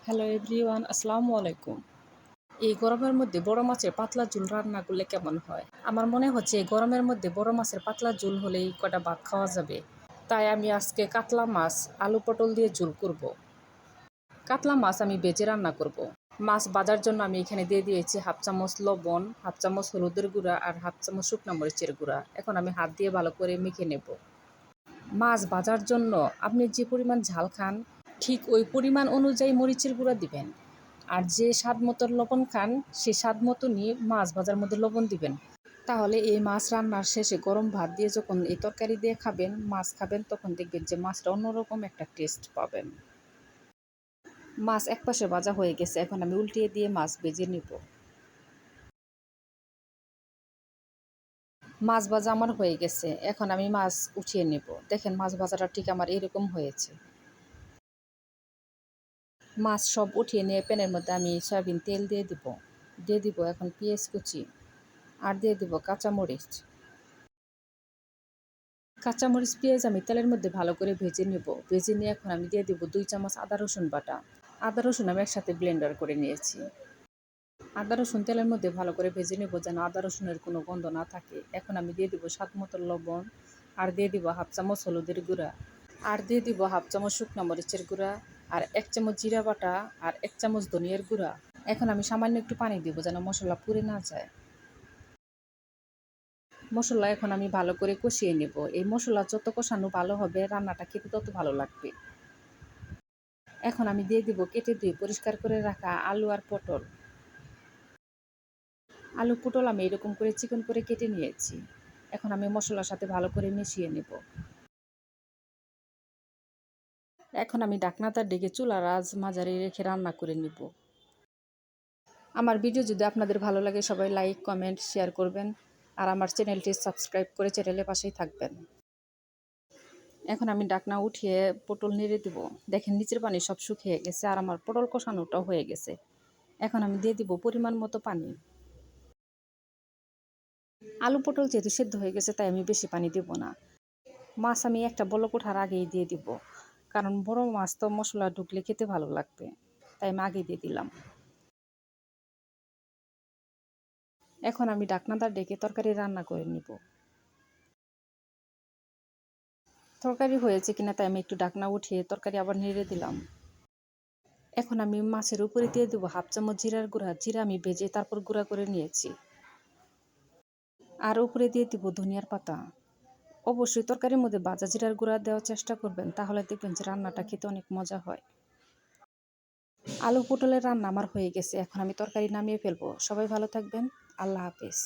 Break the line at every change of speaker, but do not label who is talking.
Hello everyone, আসসালামু আলাইকুম। এই গরমের মধ্যে বড় মাছের পাতলা ঝোল রান্না করলে কেমন হয়? আমার মনে হচ্ছে এই গরমের মধ্যে বড় মাছের পাতলা ঝোল হলেই কটা ভাত খাওয়া যাবে। তাই আমি আজকে কাতলা মাছ আলু পটল দিয়ে ঝোল করব। কাতলা মাছ আমি ভেজে রান্না করব। মাছ ভাজার জন্য আমি এখানে দিয়ে দিয়েছি হাফ চামচ লবণ, হাফ চামচ হলুদের গুঁড়া আর হাফ চামচ শুকনো মরিচের গুঁড়া। এখন আমি হাত দিয়ে ভালো করে মেখে নেব। মাছ ভাজার জন্য আপনি যে পরিমাণ ঝাল খান ঠিক ওই পরিমাণ অনুযায়ী মরিচের গুঁড়া দিবেন। আর যে স্বাদ মতো লবণ খান সে স্বাদ মতো নিয়ে মাছ ভাজার মধ্যে লবণ দিবেন। তাহলে এই মাছ রান্নার শেষে গরম ভাত দিয়ে যখন এই তরকারি দিয়ে খাবেন, মাছ খাবেন, তখন দেখবেন যে মাছটা অন্যরকম একটা টেস্ট পাবেন। মাছ একপাশে ভাজা হয়ে গেছে, এখন আমি উল্টিয়ে দিয়ে মাছ ভেজে নিব। মাছ ভাজা আমার হয়ে গেছে, এখন আমি মাছ উঠিয়ে নেব। দেখেন মাছ ভাজাটা ঠিক আমার এরকম হয়েছে। মাছ সব উঠিয়ে নিয়ে প্যানের মধ্যে আমি সয়াবিন তেল দিয়ে দিব এখন পেঁয়াজ কুচি, আর দিয়ে দিব কাঁচামরিচ। কাঁচামরিচ পেঁয়াজ আমি তেলের মধ্যে ভালো করে ভেজে নেব। ভেজে নিয়ে এখন আমি দিয়ে দেব 2 চামচ আদা রসুন বাটা। আদা রসুন আমি একসাথে ব্লেন্ডার করে নিয়েছি। আদা রসুন তেলের মধ্যে ভালো করে ভেজে নেব যেন আদা রসুনের কোনো গন্ধ না থাকে। এখন আমি দিয়ে দেবো স্বাদ মতো লবণ, আর দিয়ে দিব হাফ চামচ হলুদের গুঁড়া, আর দিয়ে দিব হাফ চামচ শুকনো মরিচের গুঁড়া, আর 1 চামচ জিরা বাটা, আর 1 চামচ ধনিয়ার গুঁড়া। এখন আমি সামান্য একটু পানি দিব যেন মশলা পুড়ে না যায়। মশলা এখন আমি ভালো করে কষিয়ে নেব। এই মশলা যত কষানো ভালো হবে রান্নাটা খেতে তত ভালো লাগবে। এখন আমি দিয়ে দিব কেটে ধুয়ে পরিষ্কার করে রাখা আলু আর পটল। আলু পটল আমি এরকম করে চিকন করে কেটে নিয়েছি। এখন আমি মশলার সাথে ভালো করে মিশিয়ে নেব। এখন আমি ঢাকনাটা ডেকে চুলার আঁচ মাঝারি রেখে রান্না করে নিব। আমার ভিডিও যদি আপনাদের ভালো লাগে সবাই লাইক, কমেন্ট, শেয়ার করবেন। আর আমার চ্যানেলটি সাবস্ক্রাইব করে চ্যানেলের পাশেই থাকবেন। এখন আমি ঢাকনা উঠিয়ে পটল নেড়ে দিব। দেখেন নিচের পানি সব শুকিয়ে গেছে আর আমার পটল কষানোটাও হয়ে গেছে। এখন আমি দিয়ে দিব পরিমাণ মতো পানি। আলু পটল যেহেতু সেদ্ধ হয়ে গেছে তাই আমি বেশি পানি দেব না। মাছ আমি একটা বলক ওঠার আগেই দিয়ে দিব, কারণ বড় মাছ তো মশলা ঢুকলে খেতে ভালো লাগবে, তাই আমি আগে দিয়ে দিলাম। এখন আমি ঢাকনাটা ডেকে তরকারি রান্না করে নিব। তরকারি হয়েছে কিনা তাই আমি একটু ঢাকনা উঠিয়ে তরকারি আবার নেড়ে দিলাম। এখন আমি মাছের উপরে দিয়ে দেবো হাফ চামচ জিরার গুঁড়া। জিরা আমি ভেজে তারপর গুঁড়া করে নিয়েছি। আর উপরে দিয়ে দিব ধনিয়ার পাতা। অবশ্যই তরকারির মধ্যে ভাজা জিরার গুঁড়া দেওয়ার চেষ্টা করবেন, তাহলে দেখবেন যে রান্নাটা খেতে অনেক মজা হয়। আলু পটলের রান্না আমার হয়ে গেছে, এখন আমি তরকারি নামিয়ে ফেলবো। সবাই ভালো থাকবেন। আল্লাহ হাফেজ।